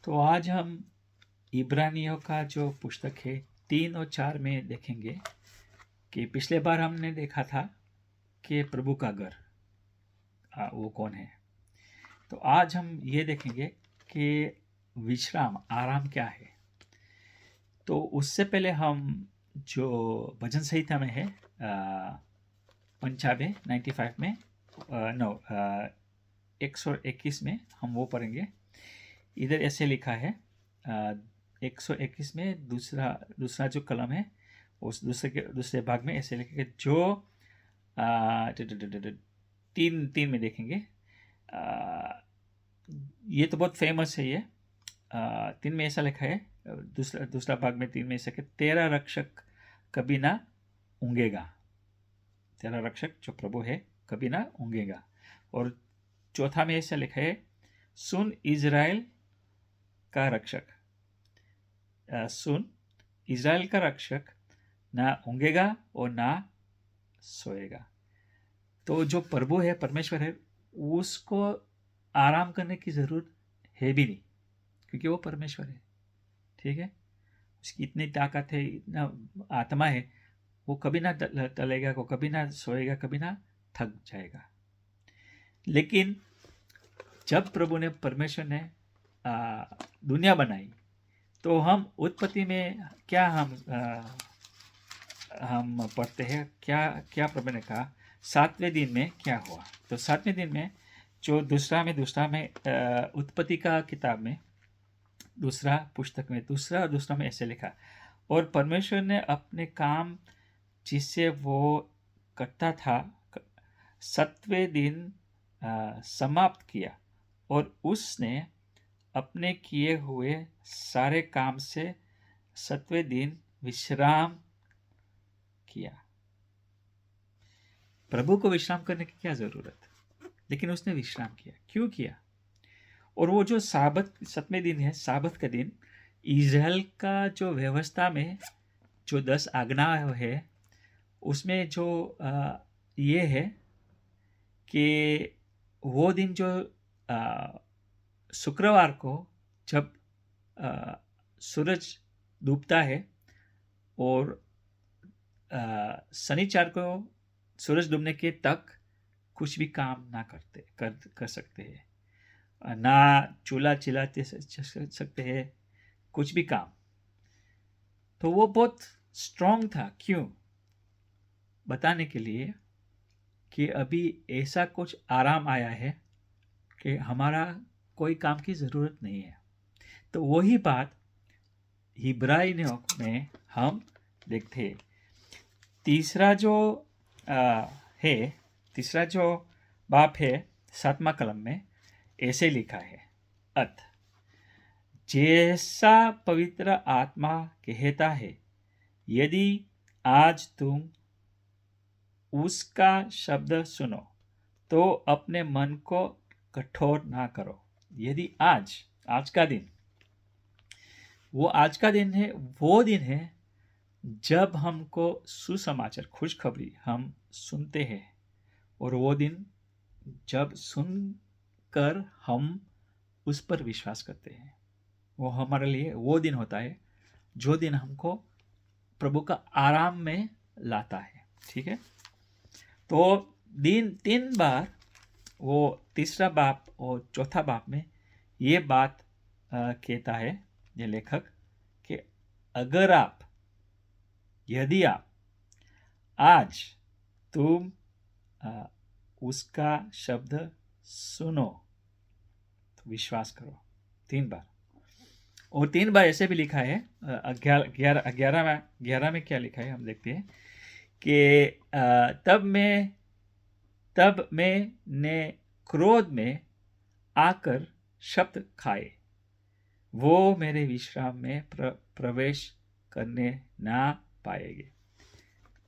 तो आज हम इब्रानियों का जो पुस्तक है 3 और 4 में देखेंगे कि पिछले बार हमने देखा था कि प्रभु का घर वो कौन है। तो आज हम ये देखेंगे कि विश्राम आराम क्या है। तो उससे पहले हम जो भजन संहिता में है 95 में 121 में हम वो पढ़ेंगे। इधर ऐसे लिखा है 121 में दूसरा जो कलम है उस दूसरे भाग में ऐसे लिखा है जो तीन में देखेंगे। ये तो बहुत फेमस है। ये 3 में ऐसा लिखा है, दूसरा भाग में 3 में ऐसा कि तेरा रक्षक कभी ना ऊँघेगा। तेरा रक्षक जो प्रभु है कभी ना ऊँघेगा। और चौथा में ऐसा लिखा है सुन इज़राइल का रक्षक, सुन इज़राइल का रक्षक ना ऊँघेगा और ना सोएगा। तो जो प्रभु है, परमेश्वर है, उसको आराम करने की ज़रूरत है भी नहीं, क्योंकि वो परमेश्वर है। ठीक है, उसकी इतनी ताकत है, इतना आत्मा है, वो कभी ना टलेगा, वो कभी ना सोएगा, कभी ना थक जाएगा। लेकिन जब प्रभु ने, परमेश्वर ने दुनिया बनाई, तो हम उत्पत्ति में क्या हम पढ़ते हैं, क्या प्रभु ने कहा 7वें दिन में क्या हुआ। तो 7वें दिन में जो दूसरा में उत्पत्ति का किताब में दूसरा पुस्तक में दूसरा में ऐसे लिखा, और परमेश्वर ने अपने काम जिससे वो करता था 7वें दिन समाप्त किया, और उसने अपने किए हुए सारे काम से 7वें दिन विश्राम किया। प्रभु को विश्राम करने की क्या जरूरत, लेकिन उसने विश्राम किया। क्यों किया? और वो जो साबत 7वें दिन है, साबत का दिन, इज़राइल का जो व्यवस्था में जो 10 आज्ञा है, उसमें जो ये है कि वो दिन जो शुक्रवार को जब सूरज डूबता है और शनिवार को सूरज डूबने के तक कुछ भी काम ना कर सकते हैं, ना चूल्हा चिल्लाते सकते हैं, कुछ भी काम। तो वो बहुत स्ट्रांग था। क्यों? बताने के लिए कि अभी ऐसा कुछ आराम आया है कि हमारा कोई काम की ज़रूरत नहीं है। तो वही बात इब्रानियों में हम देखते हैं। तीसरा जो बाप है 7वां कलम में ऐसे लिखा है, अत जैसा पवित्र आत्मा कहता है, यदि आज तुम उसका शब्द सुनो तो अपने मन को कठोर ना करो। यदि आज का दिन, वो आज का दिन है, वो दिन है जब हमको सुसमाचार, खुशखबरी हम सुनते हैं, और वो दिन जब सुनकर हम उस पर विश्वास करते हैं, वो हमारे लिए वो दिन होता है जो दिन हमको प्रभु का आराम में लाता है। ठीक है, तो दिन 3 बार वो तीसरा बाप और चौथा बाप में ये बात कहता है ये लेखक कि यदि आप आज तुम उसका शब्द सुनो तो विश्वास करो। 3 बार, और 3 बार ऐसे भी लिखा है 11 में क्या लिखा है हम देखते हैं कि तब मैंने क्रोध में आकर शब्द खाए, वो मेरे विश्राम में प्रवेश करने ना पाएंगे।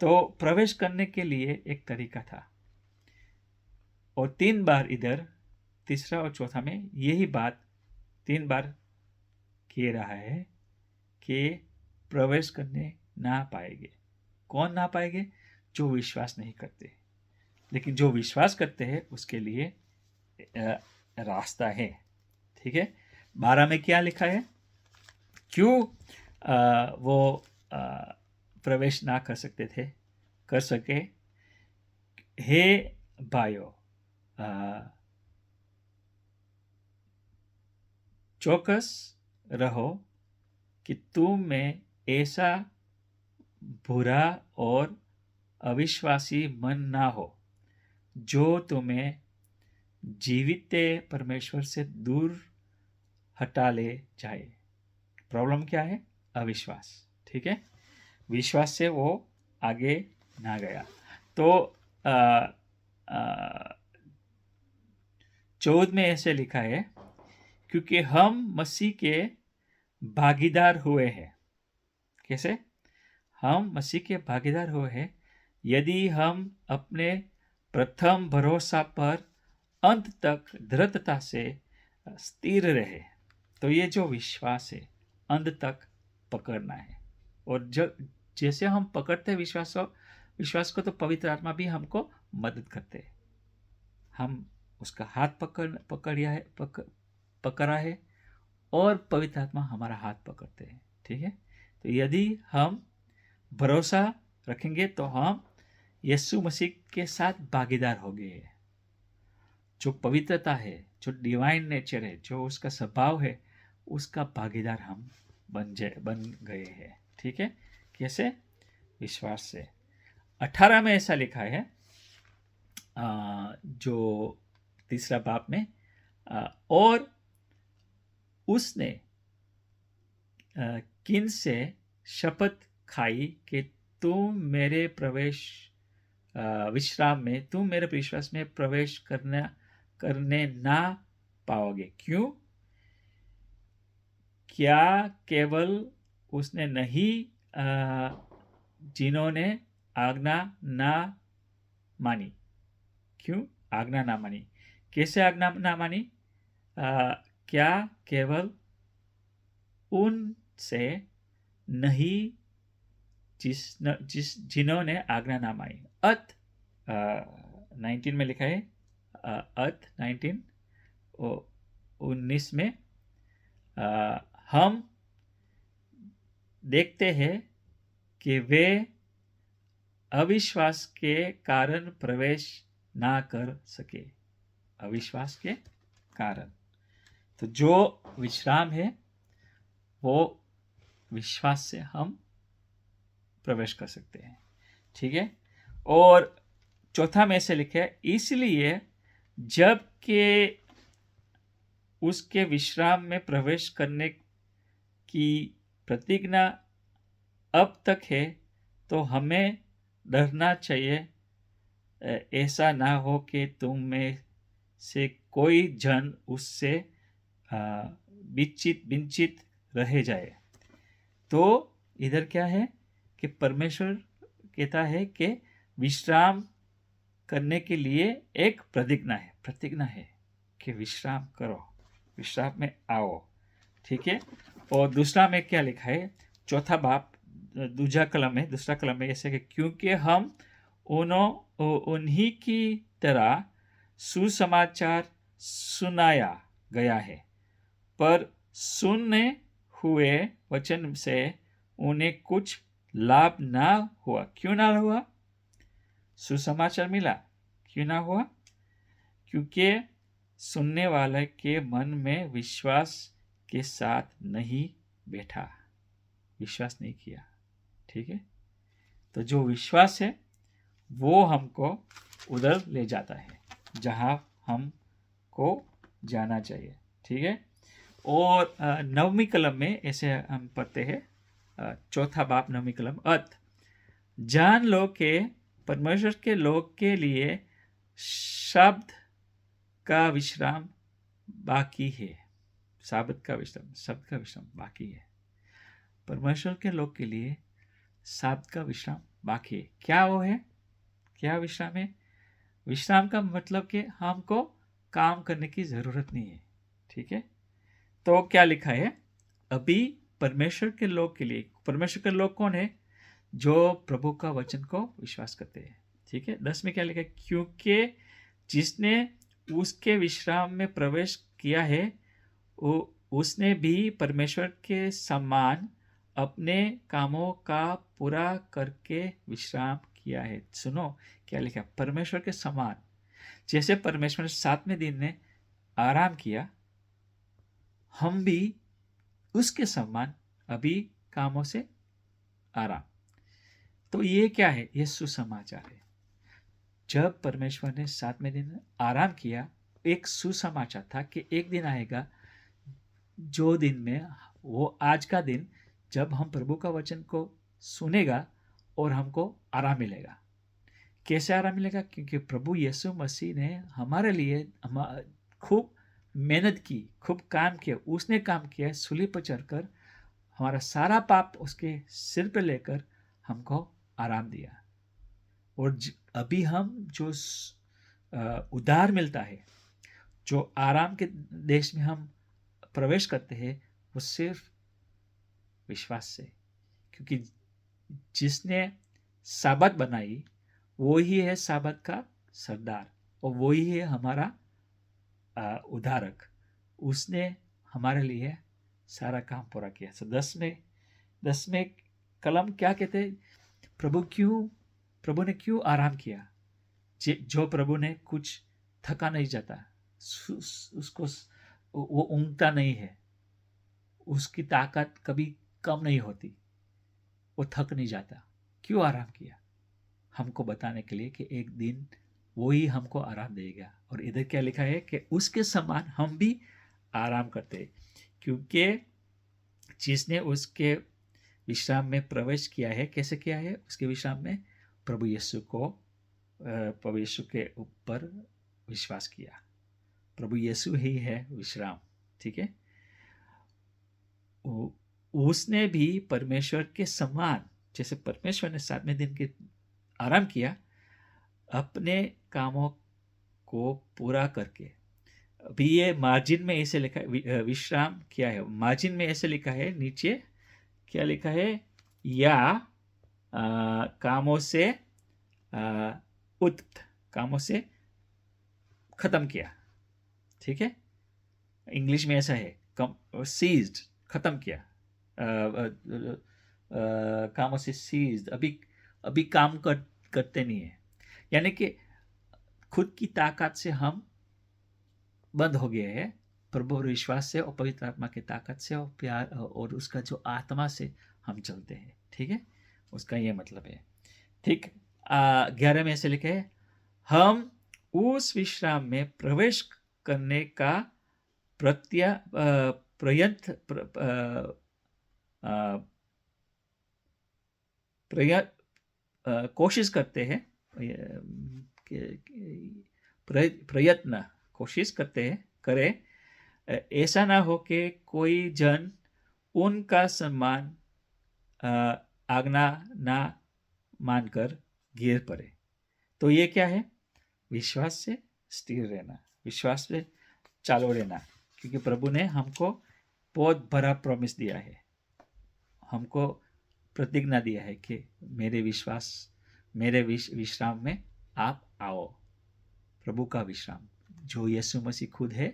तो प्रवेश करने के लिए एक तरीका था, और 3 बार इधर तीसरा और चौथा में यही बात 3 बार कह रहा है कि प्रवेश करने ना पाएंगे। कौन ना पाएंगे? जो विश्वास नहीं करते। लेकिन जो विश्वास करते हैं उसके लिए रास्ता है। ठीक है, 12 में क्या लिखा है? क्यों वो प्रवेश ना कर सकते थे, कर सके? हे भाइयों, चौकस रहो कि तुम में ऐसा बुरा और अविश्वासी मन ना हो जो तुम्हें जीवित परमेश्वर से दूर हटा ले जाए। प्रॉब्लम क्या है? अविश्वास। ठीक है, विश्वास से वो आगे ना गया। तो 14 में ऐसे लिखा है, क्योंकि हम मसीह के भागीदार हुए हैं। कैसे? हम मसीह के भागीदार हुए हैं यदि हम अपने प्रथम भरोसा पर अंत तक दृढ़ता से स्थिर रहे। तो ये जो विश्वास है, अंत तक पकड़ना है। और जैसे हम पकड़ते हैं विश्वास को, तो पवित्र आत्मा भी हमको मदद करते हैं। हम उसका हाथ पकड़ा है और पवित्र आत्मा हमारा हाथ पकड़ते हैं। ठीक है, तो यदि हम भरोसा रखेंगे तो हम यीशु मसीह के साथ भागीदार हो गए। जो पवित्रता है, जो डिवाइन नेचर है, जो उसका स्वभाव है, उसका भागीदार हम बन गए हैं। ठीक है, कैसे? विश्वास से। 18 में ऐसा लिखा है, जो तीसरा बाब में, और उसने किन से शपथ खाई कि तुम मेरे विश्राम में, तुम मेरे विश्वास में प्रवेश करने ना पाओगे। क्यों? क्या केवल उसने नहीं जिन्होंने आज्ञा ना मानी? क्यों आज्ञा ना मानी? कैसे आज्ञा ना मानी? क्या केवल उनसे नहीं जिन्होंने आज्ञा ना मानी? 19 में लिखा है, 19 में हम देखते हैं कि वे अविश्वास के कारण प्रवेश ना कर सके। अविश्वास के कारण। तो जो विश्राम है वो विश्वास से हम प्रवेश कर सकते हैं। ठीक है, और चौथा में से लिखे, इसलिए जबकि उसके विश्राम में प्रवेश करने की प्रतिज्ञा अब तक है, तो हमें डरना चाहिए ऐसा ना हो कि तुम में से कोई जन उससे विंचित रह जाए। तो इधर क्या है कि परमेश्वर कहता है कि विश्राम करने के लिए एक प्रतिज्ञा है कि विश्राम करो, विश्राम में आओ। ठीक है, और दूसरा में क्या लिखा है? चौथा बाब दूसरा कलम में ऐसे कि क्योंकि हम उन्हीं की तरह सुसमाचार सुनाया गया है, पर सुनने हुए वचन से उन्हें कुछ लाभ ना हुआ। क्यों ना हुआ? सुसमाचार मिला, क्यों ना हुआ? क्योंकि सुनने वाले के मन में विश्वास के साथ नहीं बैठा, विश्वास नहीं किया। ठीक है, तो जो विश्वास है वो हमको उधर ले जाता है जहां हमको जाना चाहिए। ठीक है, और 9वीं कलम में ऐसे हम पढ़ते हैं, चौथा बाब 9वीं कलम, जान लो कि परमेश्वर के लोग के लिए शब्द का विश्राम बाकी है। शब्द का विश्राम बाकी है। परमेश्वर के लोग के लिए शब्द का विश्राम बाकी है। क्या वो है? क्या विश्राम है? विश्राम का मतलब कि हमको काम करने की जरूरत नहीं है। ठीक है, तो क्या लिखा है? अभी परमेश्वर के लोग के लिए, परमेश्वर के लोग कौन है? जो प्रभु का वचन को विश्वास करते हैं। ठीक है, 10 में क्या लिखा है? क्योंकि जिसने उसके विश्राम में प्रवेश किया है उसने भी परमेश्वर के समान अपने कामों का पूरा करके विश्राम किया है। सुनो क्या लिखा, परमेश्वर के समान। जैसे परमेश्वर ने 7वें दिन में आराम किया, हम भी उसके समान अभी कामों से आराम। तो ये क्या है? ये सुसमाचार है। जब परमेश्वर ने 7वें दिन आराम किया, एक सुसमाचार था कि एक दिन आएगा जो दिन में, वो आज का दिन, जब हम प्रभु का वचन को सुनेगा और हमको आराम मिलेगा। कैसे आराम मिलेगा? क्योंकि प्रभु यीशु मसीह ने हमारे लिए खूब मेहनत की, खूब काम किया। उसने काम किया, सूली पर चढ़कर हमारा सारा पाप उसके सिर पर लेकर हमको आराम दिया। और अभी हम जो उद्धार मिलता है, जो आराम के देश में हम प्रवेश करते हैं, वो सिर्फ विश्वास से। क्योंकि जिसने साबत बनाई वो ही है साबत का सरदार, और वो ही है हमारा उद्धारक। उसने हमारे लिए सारा काम पूरा किया। सो 10वें कलम क्या कहते हैं? प्रभु ने क्यों आराम किया? जो प्रभु ने कुछ थका नहीं जाता, उसको वो ऊँगता नहीं है, उसकी ताकत कभी कम नहीं होती, वो थक नहीं जाता। क्यों आराम किया? हमको बताने के लिए कि एक दिन वो ही हमको आराम देगा। और इधर क्या लिखा है कि उसके समान हम भी आराम करते हैं, क्योंकि जिसने उसके विश्राम में प्रवेश किया है, कैसे किया है? उसके विश्राम में प्रभु यीशु के ऊपर विश्वास किया। प्रभु यीशु ही है विश्राम, ठीक है। उसने भी परमेश्वर के समान, जैसे परमेश्वर ने 7वें दिन के आराम किया, अपने कामों को पूरा करके। अभी ये मार्जिन में ऐसे लिखा है, विश्राम किया है। मार्जिन में ऐसे लिखा है, नीचे क्या लिखा है? या कामों से कामों से खत्म किया, ठीक है। इंग्लिश में ऐसा है, सीज्ड, खत्म किया। कामों से सीज्ड, अभी काम करते नहीं है। यानी कि खुद की ताकत से हम बंद हो गए हैं, प्रभु और विश्वास से और पवित्र आत्मा की ताकत से और प्यार और उसका जो आत्मा से हम चलते हैं, ठीक है। उसका ये मतलब है, ठीक। 11 में ऐसे लिखे है, हम उस विश्राम में प्रवेश करने का कोशिश करते हैं, प्रयत्न कोशिश करते हैं, करें, ऐसा ना हो कि कोई जन उनका सम्मान आज्ञा ना मानकर गिर पड़े। तो ये क्या है? विश्वास से स्थिर रहना, विश्वास से चालू रहना, क्योंकि प्रभु ने हमको बहुत बड़ा प्रॉमिस दिया है, हमको प्रतिज्ञा दिया है कि मेरे विश्राम में आप आओ। प्रभु का विश्राम, जो यीशु मसीह खुद है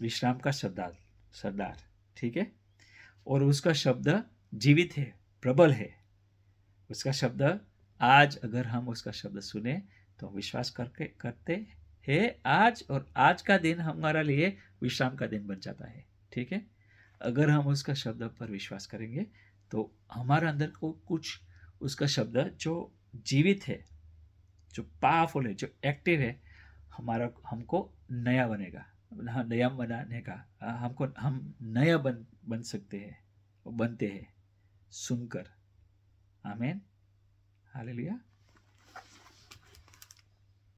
विश्राम का सरदार, ठीक है। और उसका शब्द जीवित है, प्रबल है। उसका शब्द आज, अगर हम उसका शब्द सुने तो विश्वास करते हैं आज, और आज का दिन हमारा लिए विश्राम का दिन बन जाता है, ठीक है। अगर हम उसका शब्द पर विश्वास करेंगे तो हमारे अंदर को कुछ उसका शब्द जो जीवित है, जो पावरफुल है, जो एक्टिव है, हमको नया बनेगा, नया बनाने का, हम नया बन सकते हैं, बनते हैं सुनकर। आमीन, हालेलुया।